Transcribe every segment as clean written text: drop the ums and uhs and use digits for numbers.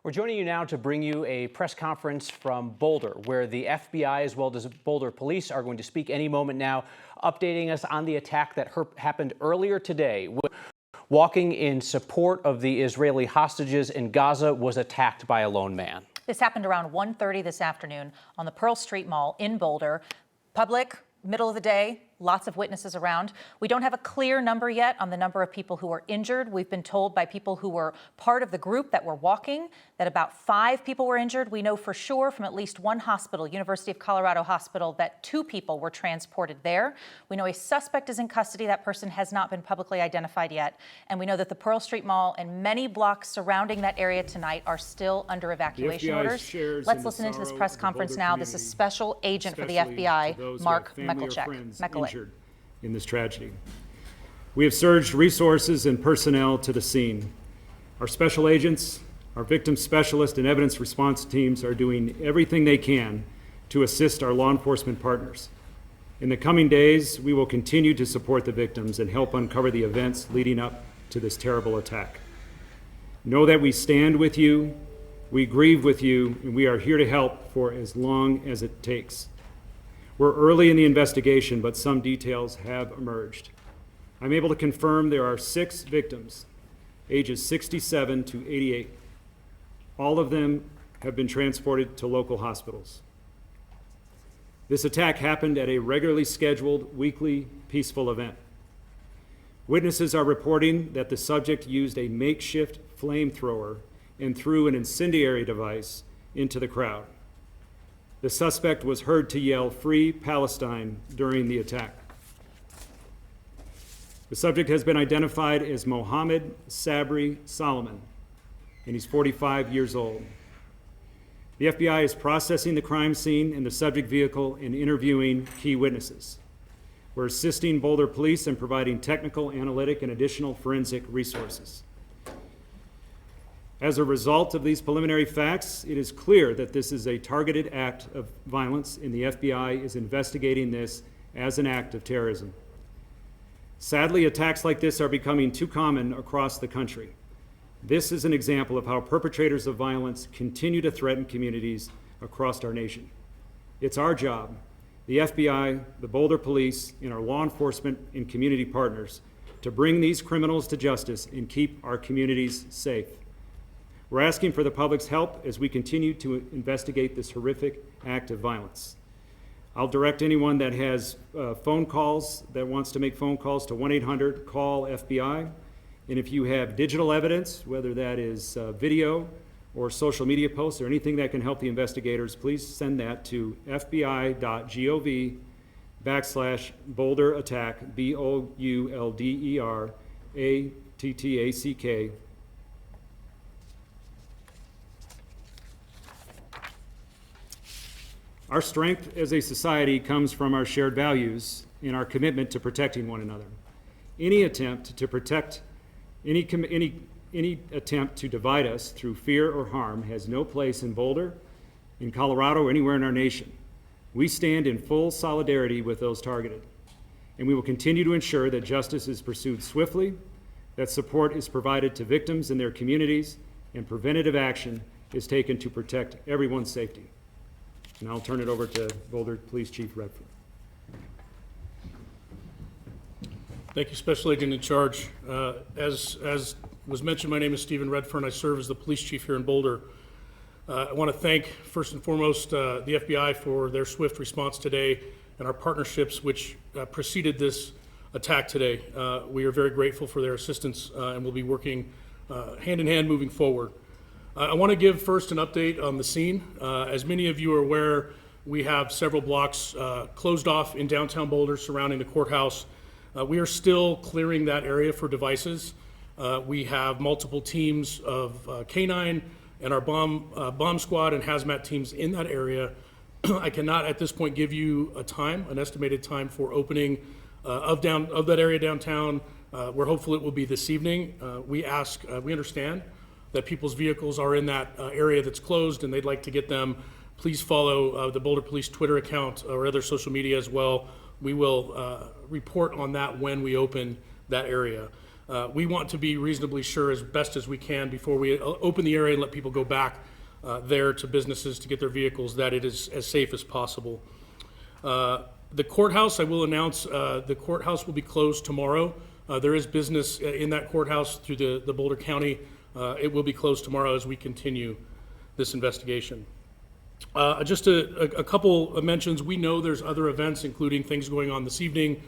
We're joining you now to bring you a press conference from Boulder, where the FBI as well as Boulder Police are going to speak any moment now, updating us on the attack that happened earlier today. Walking in support of the Israeli hostages in Gaza was attacked by a lone man. This happened around 1:30 this afternoon on the Pearl Street Mall in Boulder. Public, middle of the day, lots of witnesses around. We don't have a clear number yet on the number of people who were injured. We've been told by people who were part of the group that were walking that about 5 people were injured. We know for sure from at least one hospital, University of Colorado Hospital, that 2 people were transported there. We know a suspect is in custody. That person has not been publicly identified yet. And we know that the Pearl Street Mall and many blocks surrounding that area tonight are still under evacuation orders. Let's listen into this press conference now. This is Special Agent for the FBI, Mark Mekelchek. Injured in this tragedy. We have surged resources and personnel to the scene. Our special agents, our victim specialists, and evidence response teams are doing everything they can to assist our law enforcement partners. In the coming days, we will continue to support the victims and help uncover the events leading up to this terrible attack. Know that we stand with you, we grieve with you, and we are here to help for as long as it takes. We're early in the investigation, but some details have emerged. I'm able to confirm there are 6 victims, ages 67 to 88. All of them have been transported to local hospitals. This attack happened at a regularly scheduled weekly peaceful event. Witnesses are reporting that the subject used a makeshift flamethrower and threw an incendiary device into the crowd. The suspect was heard to yell, "Free Palestine," during the attack. The subject has been identified as Mohamed Soliman, and he's 45 years old. The FBI is processing the crime scene and the subject vehicle and interviewing key witnesses. We're assisting Boulder Police in providing technical, analytic, and additional forensic resources. As a result of these preliminary facts, it is clear that this is a targeted act of violence, and the FBI is investigating this as an act of terrorism. Sadly, attacks like this are becoming too common across the country. This is an example of how perpetrators of violence continue to threaten communities across our nation. It's our job, the FBI, the Boulder Police, and our law enforcement and community partners, to bring these criminals to justice and keep our communities safe. We're asking for the public's help as we continue to investigate this horrific act of violence. I'll direct anyone that has phone calls, that wants to make phone calls, to 1-800-CALL-FBI. And if you have digital evidence, whether that is video or social media posts or anything that can help the investigators, please send that to fbi.gov/BoulderAttack, BOULDERATTACK. Our strength as a society comes from our shared values and our commitment to protecting one another. Any attempt to protect, any attempt to divide us through fear or harm has no place in Boulder, in Colorado, or anywhere in our nation. We stand in full solidarity with those targeted, and we will continue to ensure that justice is pursued swiftly, that support is provided to victims and their communities, and preventative action is taken to protect everyone's safety. And I'll turn it over to Boulder Police Chief Redford. Thank you, Special Agent in Charge. As was mentioned, my name is Stephen Redfern. I serve as the police chief here in Boulder. I want to thank, first and foremost, the FBI for their swift response today and our partnerships which preceded this attack today. We are very grateful for their assistance and we'll be working hand in hand moving forward. I want to give first an update on the scene. As many of you are aware, we have several blocks closed off in downtown Boulder surrounding the courthouse. We are still clearing that area for devices. We have multiple teams of K9 and our bomb squad and hazmat teams in that area. I cannot at this point give you an estimated time for opening of that area downtown. We're hopeful it will be this evening. We understand that people's vehicles are in that area that's closed and they'd like to get them. Please follow the Boulder Police Twitter account or other social media as well. We will report on that when we open that area. we want to be reasonably sure as best as we can before we open the area and let people go back there to businesses to get their vehicles, that it is as safe as possible. The courthouse, I will announce, the courthouse will be closed tomorrow. There is business in that courthouse through the Boulder County. It will be closed tomorrow as we continue this investigation. Just a couple of mentions. We know there's other events, including things going on this evening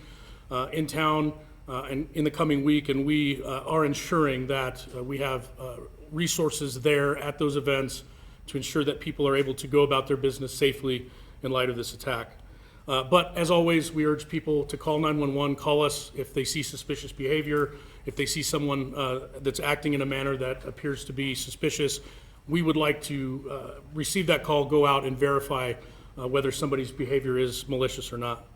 in town and in the coming week, and we are ensuring that we have resources there at those events to ensure that people are able to go about their business safely in light of this attack. But as always, we urge people to call 911, call us if they see suspicious behavior, if they see someone that's acting in a manner that appears to be suspicious. We would like to receive that call, go out and verify whether somebody's behavior is malicious or not.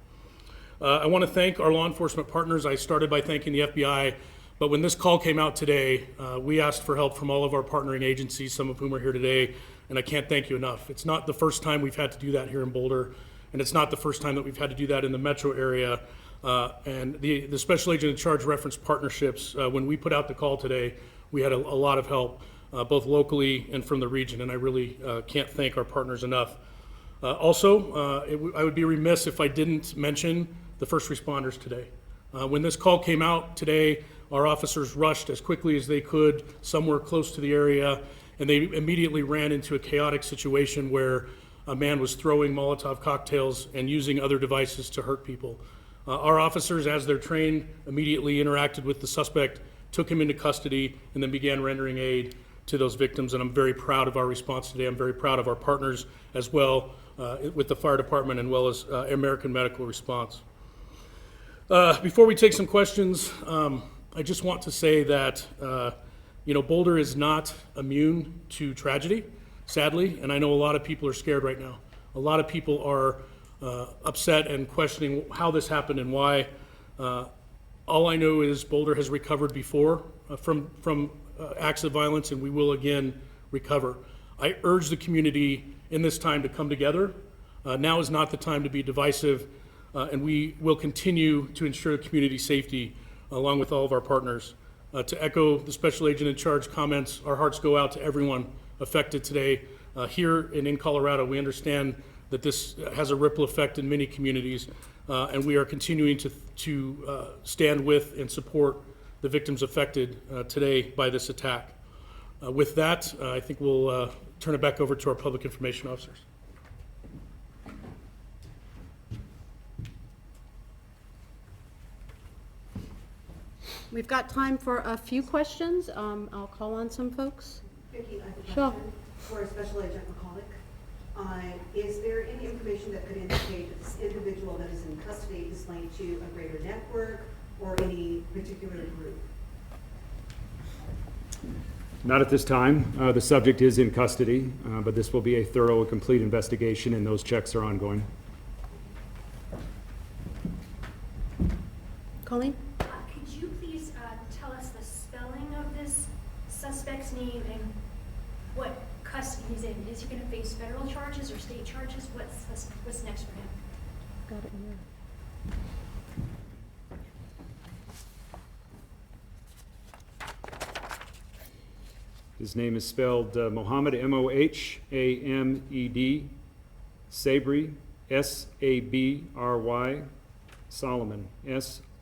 I want to thank our law enforcement partners. I started by thanking the FBI, but when this call came out today, we asked for help from all of our partnering agencies, some of whom are here today, and I can't thank you enough. It's not the first time we've had to do that here in Boulder, and it's not the first time that we've had to do that in the metro area. And the special agent in charge referenced partnerships. When we put out the call today, we had a lot of help, both locally and from the region, and I really can't thank our partners enough. Also, I would be remiss if I didn't mention the first responders today. When this call came out today, our officers rushed as quickly as they could somewhere close to the area, and they immediately ran into a chaotic situation where a man was throwing Molotov cocktails and using other devices to hurt people. Our officers, as they're trained, immediately interacted with the suspect, took him into custody, and then began rendering aid to those victims. And I'm very proud of our response today. I'm very proud of our partners as well with the fire department and well as American Medical Response. Before we take some questions, I just want to say that Boulder is not immune to tragedy, sadly, and I know a lot of people are scared right now. A lot of people are upset and questioning how this happened and why. All I know is Boulder has recovered before from acts of violence, and we will again recover. I urge the community in this time to come together. Now is not the time to be divisive, and we will continue to ensure community safety along with all of our partners. To echo the special agent in charge comments, our hearts go out to everyone affected today. Here and in Colorado, we understand that this has a ripple effect in many communities, and we are continuing to stand with and support the victims affected today by this attack. With that, I think we'll turn it back over to our public information officers. We've got time for a few questions. I'll call on some folks. Vicki, I have a Sure. question for Special Agent McCulloch. Is there any information that could indicate that this individual that is in custody is linked to a greater network or any particular group? Not at this time. The subject is in custody, but this will be a thorough and complete investigation, and those checks are ongoing. Colleen? Could you please tell us the spelling of this suspect's name and what custody he's in? Is he going to face federal charges or state charges? What's next for him? Got it here. His name is spelled Mohamed, M-O-H-A-M-E-D, Sabry, S-A-B-R-Y, Soliman, S-O-L-I-M-A-N.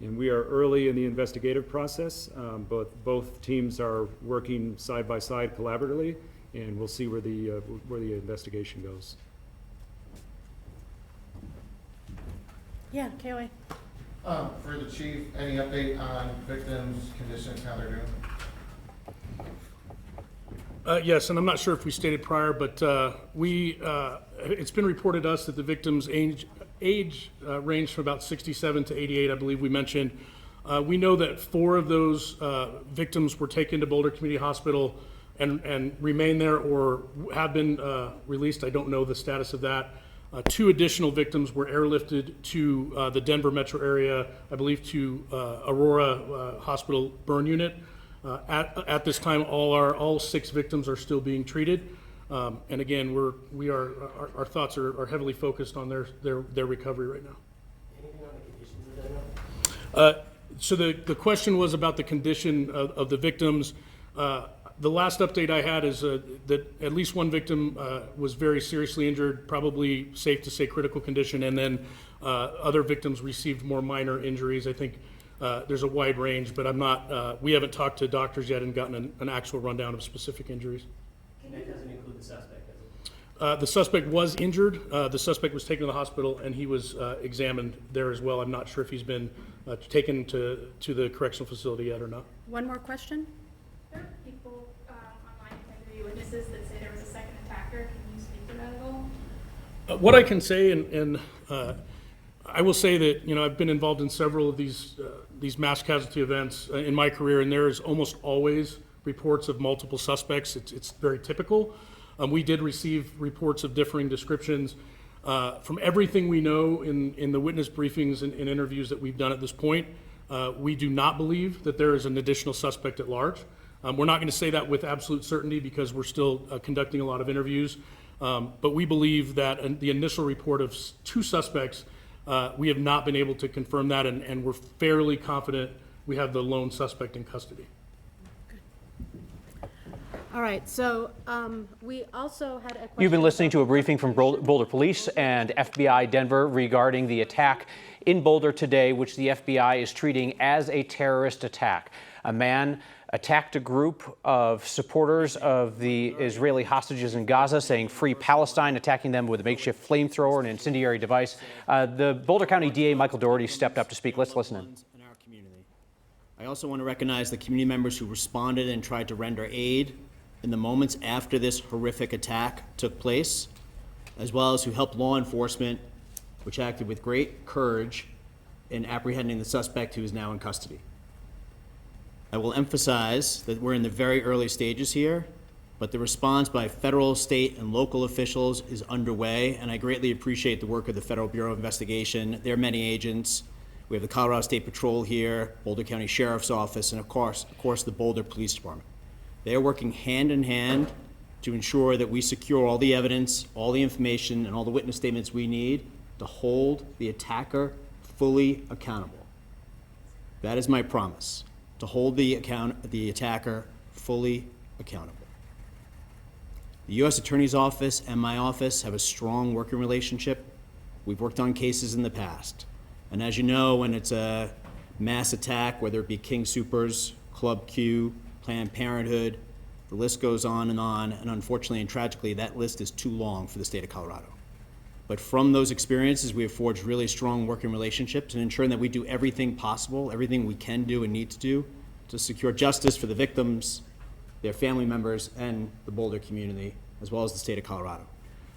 And we are early in the investigative process. Both teams are working side by side collaboratively, and we'll see where the investigation goes. Yeah, KOA. For the chief, any update on victims' conditions, how they're doing? Yes, and I'm not sure if we stated prior, but it's been reported to us that the victims' age ranged from about 67 to 88, I believe we mentioned. We know that 4 of those victims were taken to Boulder Community Hospital and remain there or have been released. I don't know the status of that. 2 additional victims were airlifted to the Denver metro area, I believe to Aurora Hospital burn unit. At this time, all 6 victims are still being treated. And again, our thoughts are heavily focused on their recovery right now. Anything on the So the question was about the condition of the victims. The last update I had is that at least one victim was very seriously injured, probably safe to say critical condition, and then other victims received more minor injuries. I think there's a wide range, but I'm not, we haven't talked to doctors yet and gotten an actual rundown of specific injuries. That doesn't include the suspect, does it? The suspect was injured. The suspect was taken to the hospital and he was examined there as well. I'm not sure if he's been taken to the correctional facility yet or not. One more question? There are people online who interview witnesses that say there was a second attacker. Can you speak to that at all? What I can say, and I will say that, you know, I've been involved in several of these mass casualty events in my career, and there is almost always reports of multiple suspects. It's very typical. We did receive reports of differing descriptions. From everything we know in the witness briefings and interviews that we've done at this point, we do not believe that there is an additional suspect at large. We're not going to say that with absolute certainty because we're still conducting a lot of interviews, but we believe that the initial report of 2 suspects, we have not been able to confirm that, and we're fairly confident we have the lone suspect in custody. All right, so we also had a question. You've been listening to a briefing from Boulder Police and FBI Denver regarding the attack in Boulder today, which the FBI is treating as a terrorist attack. A man attacked a group of supporters of the Israeli hostages in Gaza, saying "Free Palestine," attacking them with a makeshift flamethrower and incendiary device. The Boulder County DA, Michael Doherty, stepped up to speak. Let's listen in. In our community. I also want to recognize the community members who responded and tried to render aid in the moments after this horrific attack took place, as well as who helped law enforcement, which acted with great courage in apprehending the suspect who is now in custody. I will emphasize that we're in the very early stages here, but the response by federal, state, and local officials is underway, and I greatly appreciate the work of the Federal Bureau of Investigation. There are many agents. We have the Colorado State Patrol here, Boulder County Sheriff's Office, and of course, the Boulder Police Department. They are working hand in hand to ensure that we secure all the evidence, all the information, and all the witness statements we need to hold the attacker fully accountable. That is my promise, to hold the attacker fully accountable. The U.S. Attorney's Office and my office have a strong working relationship. We've worked on cases in the past. And as you know, when it's a mass attack, whether it be King Soopers, Club Q, Planned Parenthood, the list goes on, and unfortunately and tragically, that list is too long for the state of Colorado. But from those experiences, we have forged really strong working relationships and ensuring that we do everything possible, everything we can do and need to do to secure justice for the victims, their family members, and the Boulder community, as well as the state of Colorado.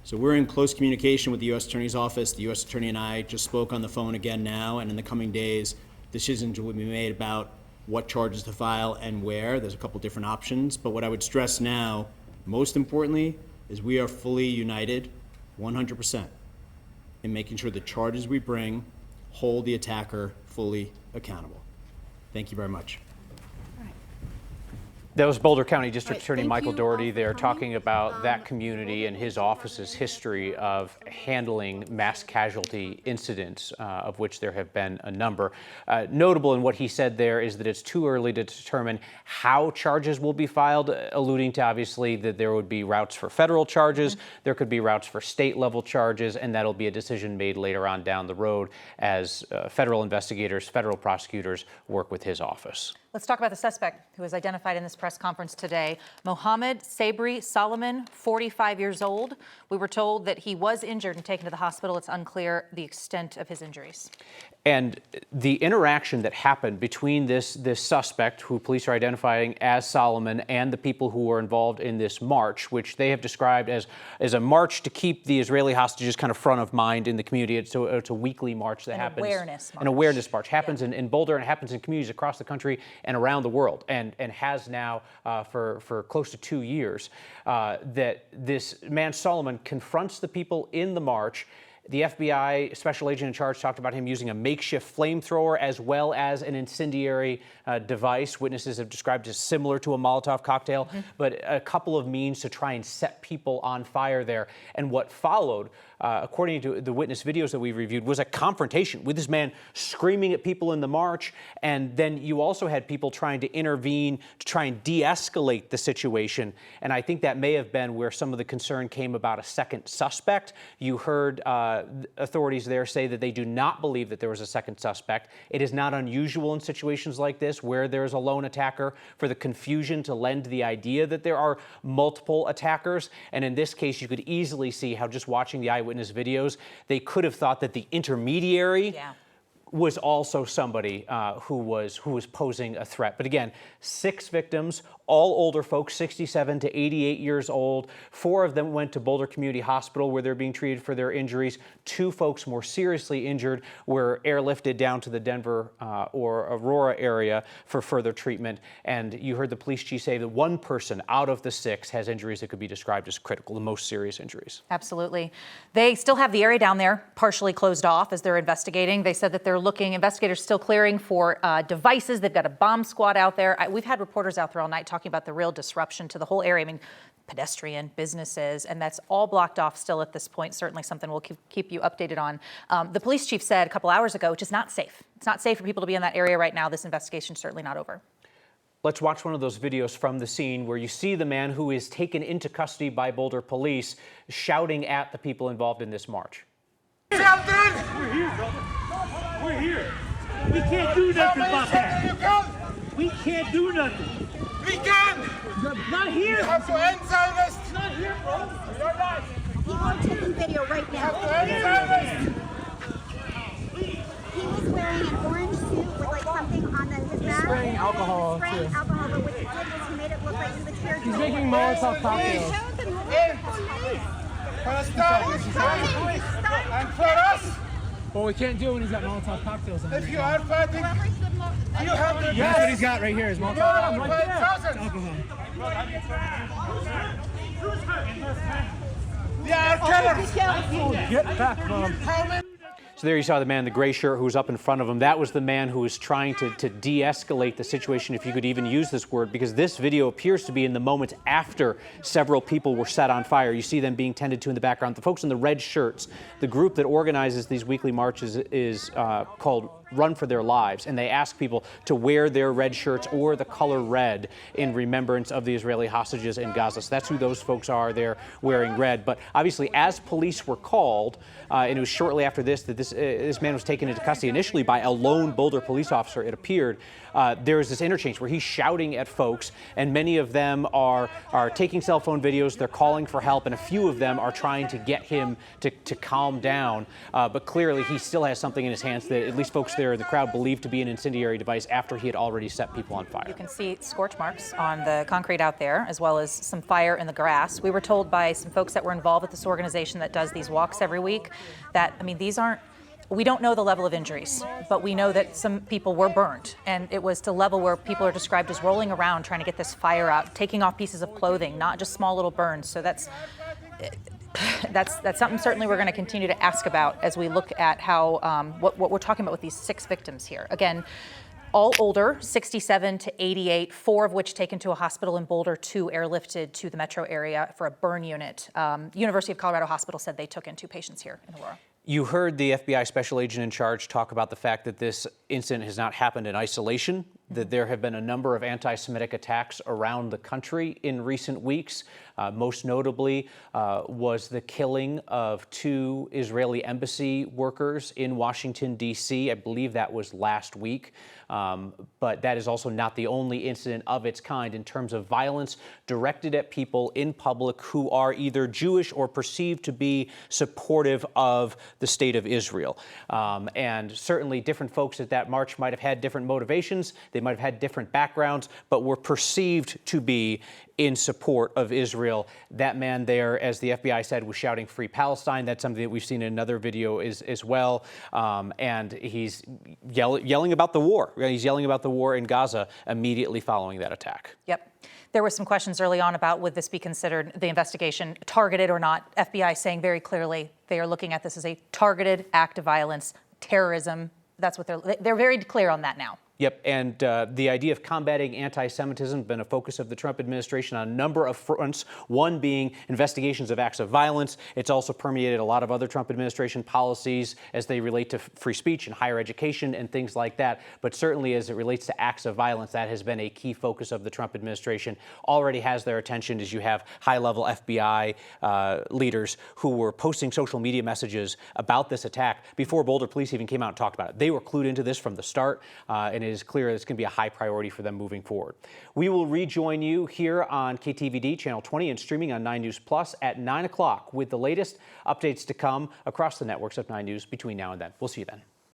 So we're in close communication with the U.S. Attorney's Office. The U.S. Attorney and I just spoke on the phone again now, and in the coming days, decisions will be made about what charges to file and where. There's a couple different options, but what I would stress now, most importantly, is we are fully united 100% in making sure the charges we bring hold the attacker fully accountable. Thank you very much. That was Boulder County District Attorney thank Michael you Doherty all for there coming. talking about that community and his office's history of handling mass casualty incidents, of which there have been a number. Notable in what he said there is that it's too early to determine how charges will be filed, alluding to obviously that there would be routes for federal charges, there could be routes for state level charges, and that'll be a decision made later on down the road as federal investigators, federal prosecutors work with his office. Let's talk about the suspect who was identified in this press conference today. Mohamed Soliman, 45 years old. We were told that he was injured and taken to the hospital. It's unclear the extent of his injuries. And the interaction that happened between this suspect, who police are identifying as Soliman, and the people who were involved in this march, which they have described as a march to keep the Israeli hostages kind of front of mind in the community. It's a weekly march that happens. An awareness march. Happens in Boulder, and happens in communities across the country and around the world, and has now for close to 2 years. That this man Soliman confronts the people in the march. The FBI special agent in charge talked about him using a makeshift flamethrower as well as an incendiary device. Witnesses have described it as similar to a Molotov cocktail, but a couple of means to try and set people on fire there. And what followed according to the witness videos that we've reviewed, was a confrontation with this man screaming at people in the march. And then you also had people trying to intervene to try and de-escalate the situation. And I think that may have been where some of the concern came about a second suspect. You heard authorities there say that they do not believe that there was a second suspect. It is not unusual in situations like this where there's a lone attacker for the confusion to lend the idea that there are multiple attackers. And in this case, you could easily see how just watching the eyewitness videos, they could have thought that the intermediary was also somebody who was posing a threat. But again, 6 victims, all older folks, 67 to 88 years old. 4 of them went to Boulder Community Hospital where they're being treated for their injuries. 2 folks more seriously injured were airlifted down to the Denver or Aurora area for further treatment. And you heard the police chief say that 1 person out of the 6 has injuries that could be described as critical, the most serious injuries. Absolutely. They still have the area down there partially closed off as they're investigating. They said that they're looking, investigators still clearing for devices. They've got a bomb squad out there. We've had reporters out there all night talking about the real disruption to the whole area. I mean, pedestrian, businesses, and that's all blocked off still at this point. Certainly something we'll keep you updated on. The police chief said a couple hours ago, it's just not safe. It's not safe for people to be in that area right now. This investigation's certainly not over. Let's watch one of those videos from the scene where you see the man who is taken into custody by Boulder Police shouting at the people involved in this march. Something! We're here, brother. We're here. We can't do nothing about that. We can't do nothing. We can! Not here! You have to answer this! Not here, bro! You're not! I'm taking video right now. He was wearing an orange suit with like something on his back. Spraying alcohol, spraying alcohol, but what he did was he made it look like he was here. He's making Molotov cocktails. And for us? Well, we can't do it when he's got Molotov cocktails on. If you are fighting, you have to. That's what he's got right here. Is Molotov cocktails. Right there. Alcohol. Yeah, get back, Mom. So there you saw the man in the gray shirt who was up in front of him. That was the man who was trying to de-escalate the situation, if you could even use this word, because this video appears to be in the moments after several people were set on fire. You see them being tended to in the background. The folks in the red shirts, the group that organizes these weekly marches is called Run for Their Lives, and they ask people to wear their red shirts or the color red in remembrance of the Israeli hostages in Gaza. So that's who those folks are. They're wearing red. But obviously, as police were called, and it was shortly after this that this man was taken into custody initially by a lone Boulder police officer, it appeared. There is this interchange where he's shouting at folks, and many of them are taking cell phone videos. They're calling for help, and a few of them are trying to get him to calm down. But clearly, he still has something in his hands that at least folks there in the crowd believed to be an incendiary device after he had already set people on fire. You can see scorch marks on the concrete out there, as well as some fire in the grass. We were told by some folks that were involved with this organization that does these walks every week that, I mean, these aren't, we don't know the level of injuries, but we know that some people were burned, and it was to level where people are described as rolling around trying to get this fire out, taking off pieces of clothing, not just small little burns. So that's something certainly we're going to continue to ask about as we look at how what we're talking about with these 6 victims here. Again, all older, 67 to 88, 4 of which taken to a hospital in Boulder, 2 airlifted to the metro area for a burn unit. University of Colorado Hospital said they took in 2 patients here in Aurora. You heard the FBI special agent in charge talk about the fact that this incident has not happened in isolation, that there have been a number of anti-Semitic attacks around the country in recent weeks. Most notably was the killing of 2 Israeli embassy workers in Washington, D.C. I believe that was last week. But that is also not the only incident of its kind in terms of violence directed at people in public who are either Jewish or perceived to be supportive of the state of Israel. And certainly different folks at that march might have had different motivations. They might have had different backgrounds, but were perceived to be in support of Israel. That man there, as the FBI said, was shouting "Free Palestine." That's something that we've seen in another video as well. And he's yelling about the war. He's yelling about the war in Gaza immediately following that attack. Yep. There were some questions early on about would this be considered the investigation targeted or not. FBI saying very clearly they are looking at this as a targeted act of violence, terrorism. That's what they're very clear on that now. Yep, and the idea of combating anti-Semitism has been a focus of the Trump administration on a number of fronts, one being investigations of acts of violence. It's also permeated a lot of other Trump administration policies as they relate to free speech and higher education and things like that. But certainly as it relates to acts of violence, that has been a key focus of the Trump administration. Already has their attention as you have high-level FBI leaders who were posting social media messages about this attack before Boulder Police even came out and talked about it. They were clued into this from the start, and it is clear it's going to be a high priority for them moving forward. We will rejoin you here on KTVD Channel 20 and streaming on 9 News Plus at 9 o'clock with the latest updates to come across the networks of 9 News between now and then. We'll see you then.